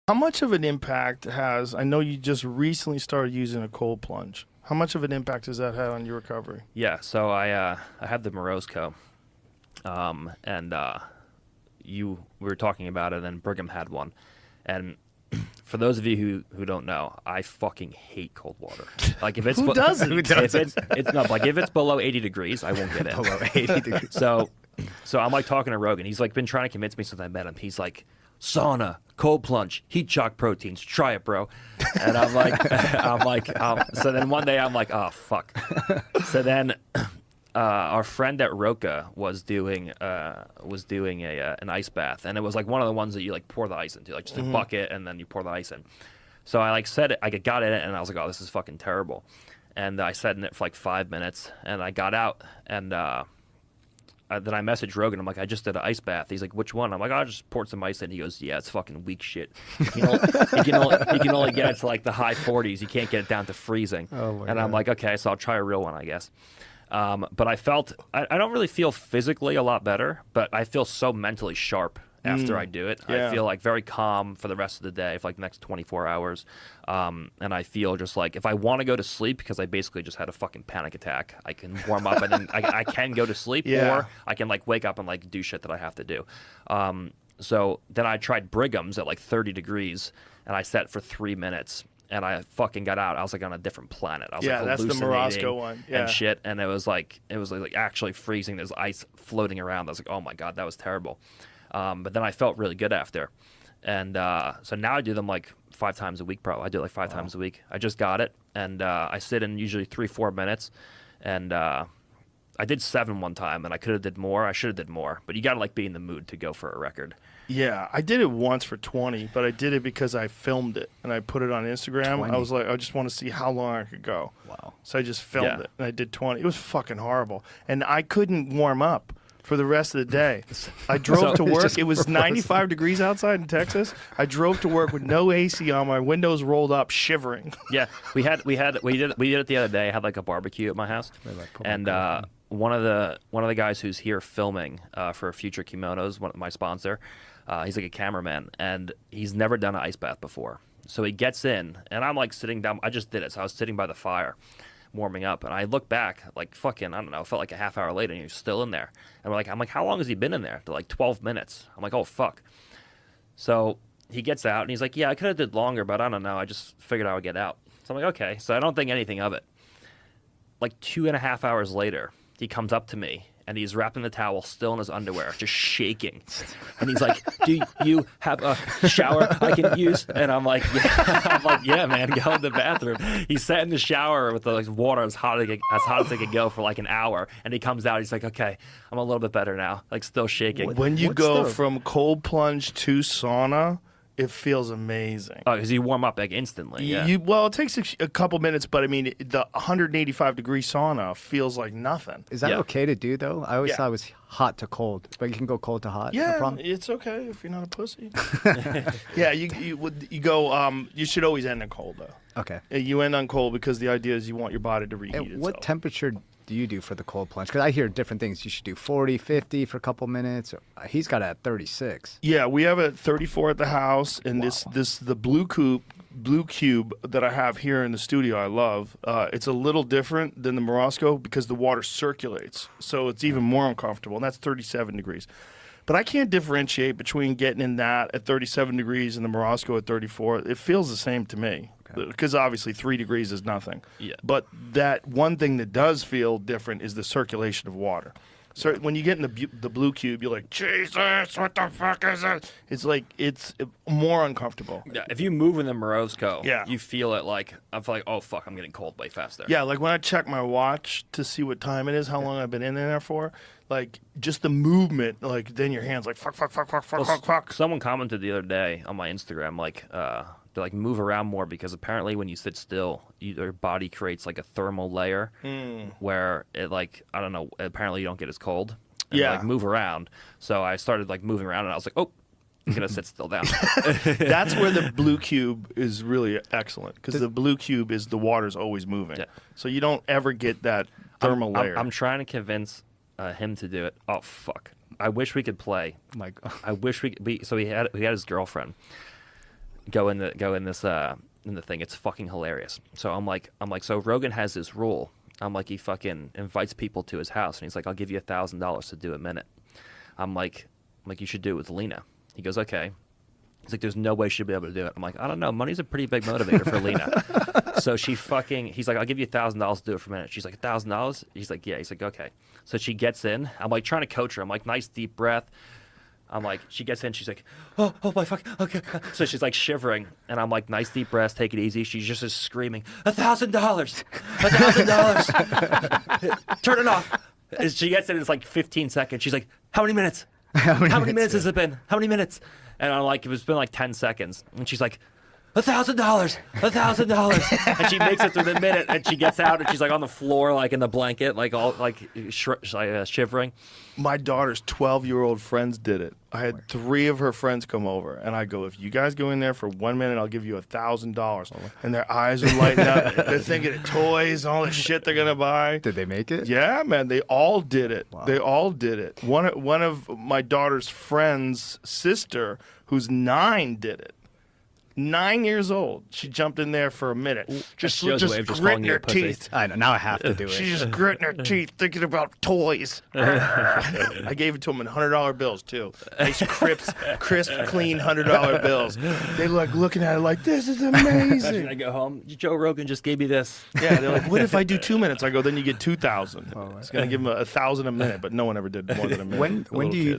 How much of an impact has, I know you just recently started using a cold plunge. How much of an impact has that had on your recovery? Yeah, so I had the Morosco, and we were talking about it, and Brigham had one. And for those of you who don't know, I fucking hate cold water. Like if it's Who doesn't? Who doesn't? It's no, like if it's below 80 degrees, I won't get it. Below 80 degrees. So I'm like talking to Rogan. He's like been trying to convince me since I met him. He's like, sauna, cold plunge, heat shock proteins, try it, bro. And I'm like, so then one day I'm like, oh fuck. So then our friend at Roca was doing an ice bath, and it was like one of the ones that you like pour the ice into, like just a bucket, and then you pour the ice in. So I like said it, I got in it, and I was like, oh, this is fucking terrible. And I sat in it for like 5 minutes, and I got out, and then I messaged Rogan. I'm like, I just did an ice bath. He's like, which one? I'm like, I just poured some ice in. He goes, yeah, it's fucking weak shit. You can only get it to like the high 40s. You can't get it down to freezing. Oh and I'm like, okay, so I'll try a real one, I guess. But I don't really feel physically a lot better, but I feel so mentally sharp after I do it. Yeah. I feel like very calm for the rest of the day, for like the next 24 hours. And I feel just like if I want to go to sleep, because I basically just had a fucking panic attack, I can warm up and then I can go to sleep, or I can like wake up and like do shit that I have to do. So then I tried Brigham's at like 30 degrees, and I sat for 3 minutes. And I fucking got out. I was like on a different planet. I was like that's the hallucinating Morosco one. and shit. And it was like actually freezing. There's ice floating around. I was like, oh my god, that was terrible. But then I felt really good after. And so now I do them like 5 times a week. Probably I do it like 5 times a week. I just got it, and I sit in usually 3-4 minutes, and I did 7 one time, and I could have did more. I should have did more, but you got to like be in the mood to go for a record. Yeah, I did it once for 20, but I did it because I filmed it and I put it on Instagram. 20? I was like, I just want to see how long I could go. Wow. So I just filmed it, and I did 20. It was fucking horrible. And I couldn't warm up for the rest of the day. I drove to work. It was 95 degrees outside in Texas. I drove to work with no AC on, my windows rolled up, shivering. Yeah, we did it the other day. I had like a barbecue at my house, and one of the guys who's here filming for Future Kimonos, my sponsor, he's like a cameraman, and he's never done an ice bath before. So he gets in, and I'm like sitting down. I just did it, so I was sitting by the fire, warming up, and I look back like fucking, I don't know, it felt like a half hour later, and he was still in there. And I'm like, how long has he been in there? They're like 12 minutes. I'm like, oh fuck. So he gets out, and he's like, yeah, I could have did longer, but I don't know. I just figured I would get out. So I'm like, okay. So I don't think anything of it. Like 2.5 hours later, he comes up to me, and he's wrapping the towel still in his underwear, just shaking. And he's like, do you have a shower I can use? And I'm like, yeah, man, go in the bathroom. He sat in the shower with the like, water as hot as it could go for like an hour. And he comes out, he's like, okay, I'm a little bit better now. Like still shaking. When you go from cold plunge to sauna, it feels amazing. Oh, because you warm up like instantly. Yeah. Well, it takes a couple minutes, but I mean, the 185-degree sauna feels like nothing. Is that Yeah. okay to do, though? I always thought it was hot to cold, but you can go cold to hot. No Yeah, problem? it's okay if you're not a pussy. Yeah, you go. You should always end on cold though. Okay. You end on cold because the idea is you want your body to reheat And itself. what temperature do you do for the cold plunge? Because I hear different things. You should do 40, 50 for a couple minutes. He's got it at 36. Yeah, we have a 34 at the house, and the blue cube that I have here in the studio, I love. It's a little different than the Morosco because the water circulates, so it's even more uncomfortable, and that's 37 degrees. But I can't differentiate between getting in that at 37 degrees and the Morosco at 34. It feels the same to me. Because obviously 3 degrees is nothing. Yeah. But that one thing that does feel different is the circulation of water. So when you get in the blue cube, you're like, Jesus, what the fuck is that? It's like, it's more uncomfortable. Yeah, if you move in the Morosco, Yeah. you feel it like, I feel like, oh fuck, I'm getting cold way faster. Yeah, like when I check my watch to see what time it is, how long I've been in there for, like just the movement, like then your hands like fuck. Someone commented the other day on my Instagram, like, to like move around more because apparently when you sit still, your body creates like a thermal layer where it like, I don't know, apparently you don't get as cold. And Yeah. like move around. So I started like moving around and I was like, oh, I'm gonna sit still down. That's where the blue cube is really excellent because the blue cube is the water's always moving. Yeah. So you don't ever get that thermal layer. I'm trying to convince him to do it. Oh fuck! I wish we could play. My God. I wish we could. So he had his girlfriend. go in the thing. It's fucking hilarious. So I'm like, so Rogan has this rule. I'm like, he fucking invites people to his house, and he's like, I'll give you $1,000 to do a minute. I'm like, you should do it with Lena. He goes, okay. He's like, there's no way she'll be able to do it. I'm like, I don't know. Money's a pretty big motivator for Lena. So he's like, I'll give you $1,000 to do it for a minute. She's like, $1,000? He's like, yeah. He's like, okay. So she gets in. I'm like trying to coach her. I'm like, nice deep breath. I'm like, she gets in, she's like, oh my fuck, okay. So she's like shivering, and I'm like, nice deep breaths, take it easy. She's just screaming, $1,000, $1,000, turn it off. As she gets in, it's like 15 seconds. She's like, how many minutes? How many minutes has it been? How many minutes? And I'm like, it's been like 10 seconds. And she's like, $1,000, $1,000. And she makes it through the minute, and she gets out, and she's like on the floor, like in the blanket, like all like shivering. My daughter's 12-year-old friends did it. I had 3 of her friends come over, and I go, if you guys go in there for 1 minute, I'll give you $1,000. And their eyes are lighting up. They're thinking of toys, all the shit they're gonna buy. Did they make it? Yeah, man, they all did it. Wow. They all did it. One of my daughter's friends' sister, who's 9, did it. 9 years old. She jumped in there for a minute. Just gritting her teeth. I know. Now I have to do it. She's just gritting her teeth, thinking about toys. I gave it to them in $100 bills, too. Nice, crisp, clean $100 bills. They like looking at it like, this is amazing. I go home, Joe Rogan just gave me this. Yeah, they're like, what if I do 2 minutes? I go, then you get 2,000. It's going to give them $1,000 a minute, but no one ever did more than a minute. When do you do